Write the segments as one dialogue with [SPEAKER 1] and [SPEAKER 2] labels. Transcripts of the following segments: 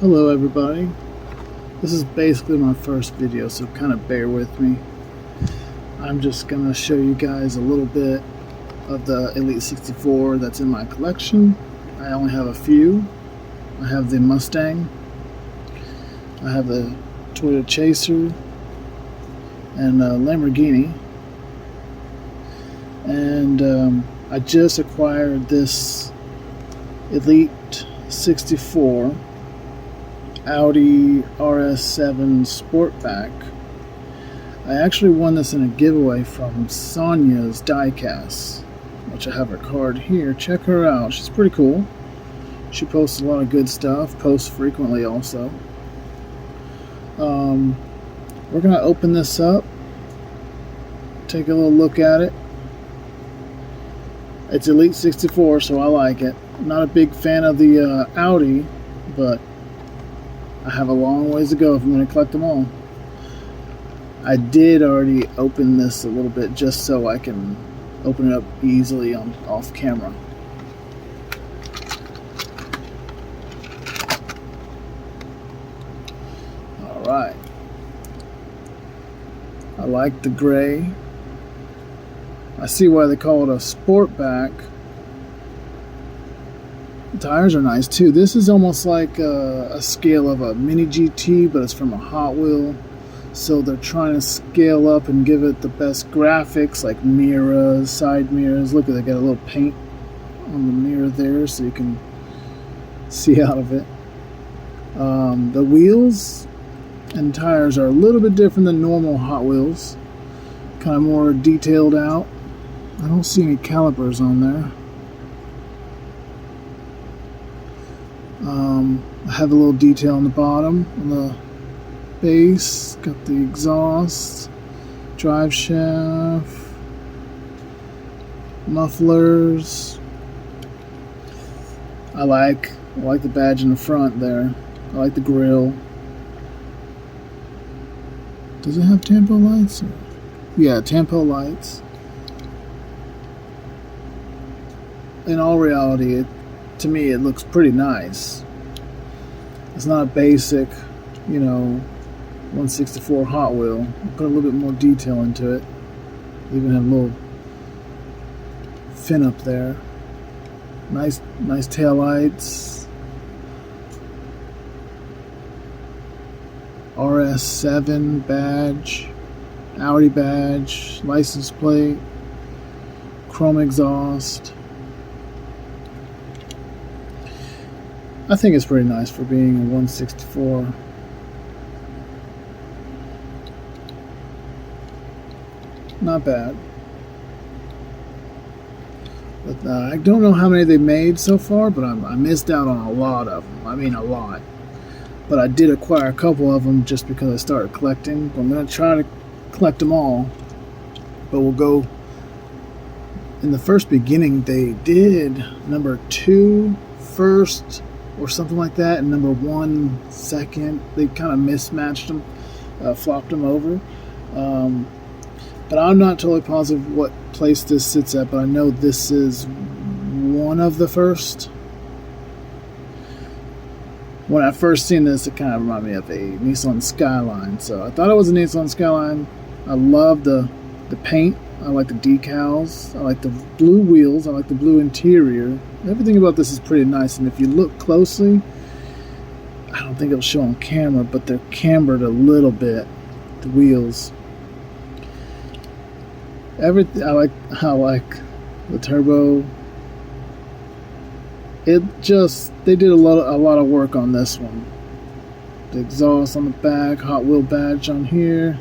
[SPEAKER 1] Hello everybody. This is basically my first video, so kind of bear with me. I'm just going to show you guys a little bit of the Elite 64 that's in my collection. I only have a few. I have the Mustang, I have the Toyota Chaser, and Lamborghini. And I just acquired this Elite 64 Audi RS7 Sportback. I actually won this in a giveaway from Sonia's DieCast, which I have her card here. Check her out. She's pretty cool. She posts a lot of good stuff, posts frequently also. We're going to open this up, take a little look at it. It's Elite 64, so I like it. I'm not a big fan of the Audi, but I have a long ways to go if I'm going to collect them all. I did already open this a little bit just so I can open it up easily off camera. Alright. I like the gray. I see why they call it a Sportback. The tires are nice too. This is almost like a scale of a mini GT, but it's from a Hot Wheel. So they're trying to scale up and give it the best graphics, like mirrors, side mirrors. Look, they got a little paint on the mirror there so you can see out of it. The wheels and tires are a little bit different than normal Hot Wheels. Kind of more detailed out. I don't see any calipers on there. I have a little detail on the bottom, on the base. Got the exhaust, drive shaft, mufflers. I like the badge in the front there. I like the grille. Does it have tempo lights? Yeah, tempo lights. In all reality, to me, it looks pretty nice. It's not a basic, 164 Hot Wheel. Put a little bit more detail into it. Even have a little fin up there. Nice tail lights. RS7 badge, Audi badge, license plate, chrome exhaust. I think it's pretty nice for being a 164. Not bad. But I don't know how many they made so far, but I missed out on a lot of them. I mean, a lot. But I did acquire a couple of them just because I started collecting. I'm going to try to collect them all. But we'll go... In the first beginning, they did number 2 first, or something like that, and number 1 second. They kind of mismatched them, flopped them over. But I'm not totally positive what place this sits at, but I know this is one of the first. When I first seen this, it kind of reminded me of a Nissan Skyline, so I thought it was a Nissan Skyline. I love the paint. I like the decals. I like the blue wheels. I like the blue interior. Everything about this is pretty nice, and if you look closely, I don't think it'll show on camera, but they're cambered a little bit, the wheels. Everything, I like the turbo. They did a lot of work on this one. The exhaust on the back, Hot Wheel badge on here.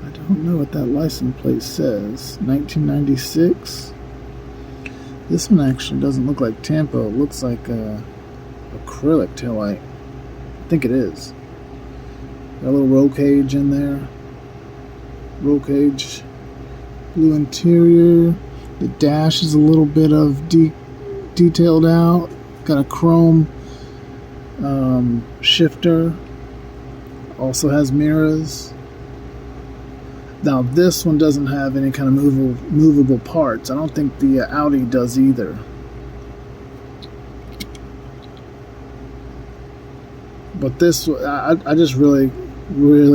[SPEAKER 1] I don't know what that license plate says. 1996. This one actually doesn't look like tempo. It looks like a acrylic taillight. I think it is. Got a little roll cage in there. Roll cage. Blue interior. The dash is a little bit of detailed out. Got a chrome shifter. Also has mirrors. Now this one doesn't have any kind of movable parts. I don't think the Audi does either. But this, I just really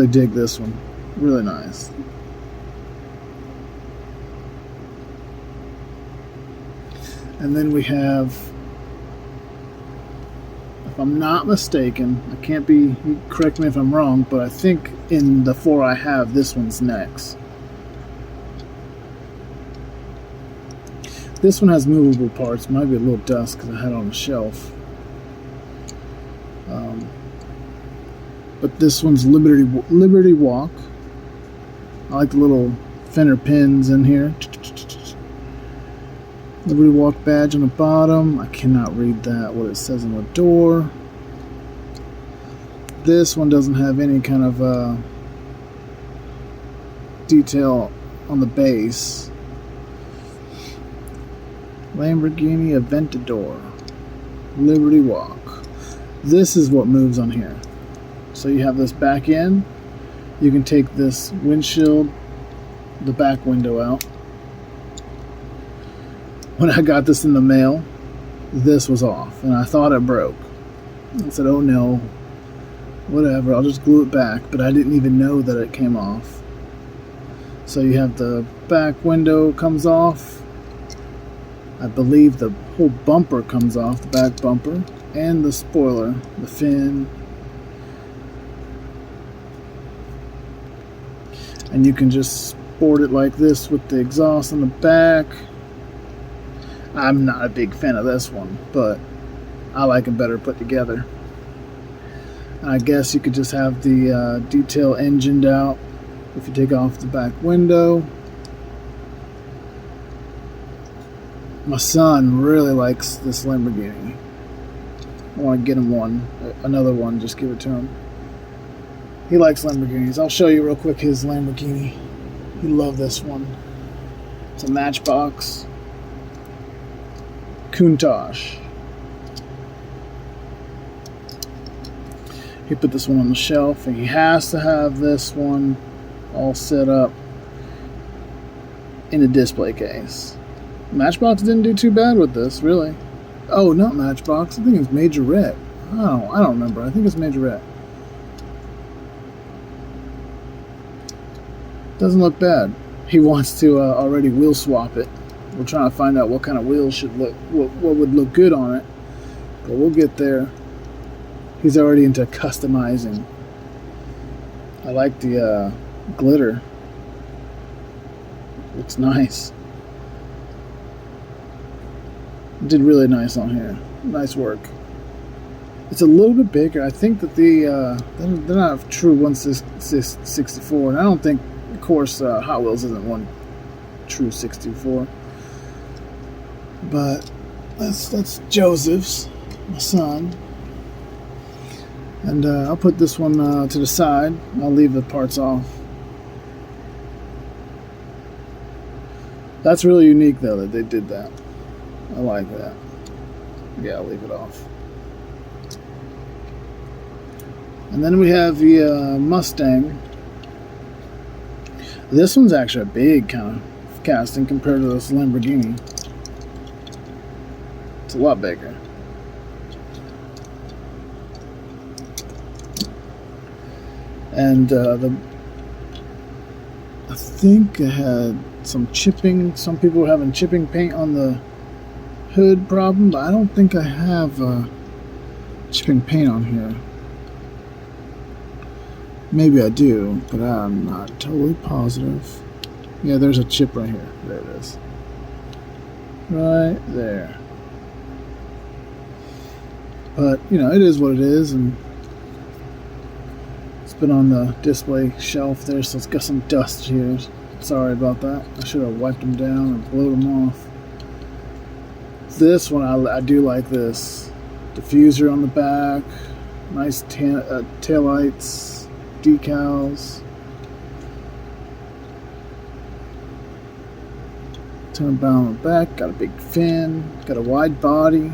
[SPEAKER 1] dig this one. Really nice. And then we have, if I'm not mistaken, I can't be, you correct me if I'm wrong, but I think in the 4 I have, this one's next. This one has movable parts. Might be a little dust because I had it on the shelf. But this one's Liberty Walk. I like the little fender pins in here. Liberty Walk badge on the bottom. I cannot read that, what it says on the door. This one doesn't have any kind of detail on the base. Lamborghini Aventador. Liberty Walk. This is what moves on here. So you have this back end. You can take this windshield, the back window out. When I got this in the mail, this was off, and I thought it broke. I said, oh no, whatever, I'll just glue it back, but I didn't even know that it came off. So you have the back window comes off. I believe the whole bumper comes off, the back bumper, and the spoiler, the fin. And you can just sport it like this with the exhaust on the back. I'm not a big fan of this one, but I like it better put together. I guess you could just have the detail engined out if you take off the back window. My son really likes this Lamborghini. I want to get him another one, just give it to him. He likes Lamborghinis. I'll show you real quick his Lamborghini. He loved this one. It's a Matchbox Countach. He put this one on the shelf, and he has to have this one all set up in a display case. Matchbox didn't do too bad with this, really. Oh, not Matchbox. I think it's Majorette. Oh, I don't remember. I think it's Majorette. Doesn't look bad. He wants to already wheel swap it. We're trying to find out what kind of wheels should look, what would look good on it. But we'll get there. He's already into customizing. I like the glitter. Looks nice. Did really nice on here. Nice work. It's a little bit bigger. I think that they're not a true 1/64, and I don't think, of course, Hot Wheels isn't one true 64. But that's Joseph's, my son. And I'll put this one to the side. I'll leave the parts off. That's really unique, though, that they did that. I like that. Yeah, I'll leave it off. And then we have the Mustang. This one's actually a big kind of casting compared to this Lamborghini. It's a lot bigger. And I think it had some chipping. Some people were having chipping paint on the hood problem, but I don't think I have chipping paint on here. Maybe I do, but I'm not totally positive. Yeah, there's a chip right here. There it is. Right there. But, you know, it is what it is, and it's been on the display shelf there, so it's got some dust here. Sorry about that. I should have wiped them down and blowed them off. This one, I do like this. Diffuser on the back. Nice taillights. Decals. Turnabout on the back. Got a big fin. Got a wide body.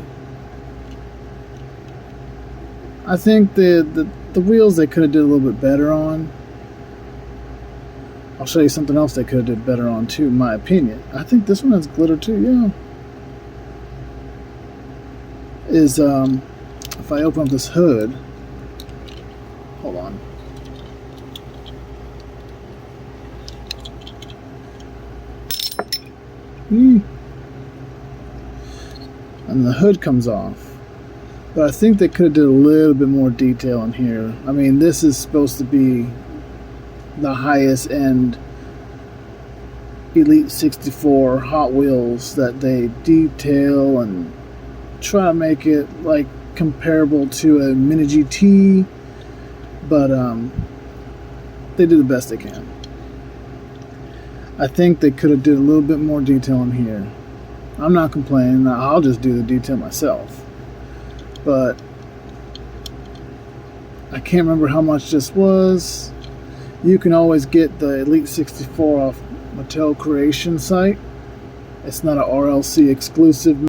[SPEAKER 1] I think the wheels they could have did a little bit better on. I'll show you something else they could have did better on too, in my opinion. I think this one has glitter too, yeah. Is if I open up this hood, hold on. And the hood comes off. But I think they could have did a little bit more detail in here. I mean, this is supposed to be the highest end Elite 64 Hot Wheels that they detail and try to make it like comparable to a mini GT, but they do the best they can. I think they could have did a little bit more detail in here. I'm not complaining. I'll just do the detail myself. But I can't remember how much this was. You can always get the Elite 64 off Mattel Creation site. It's not an RLC exclusive.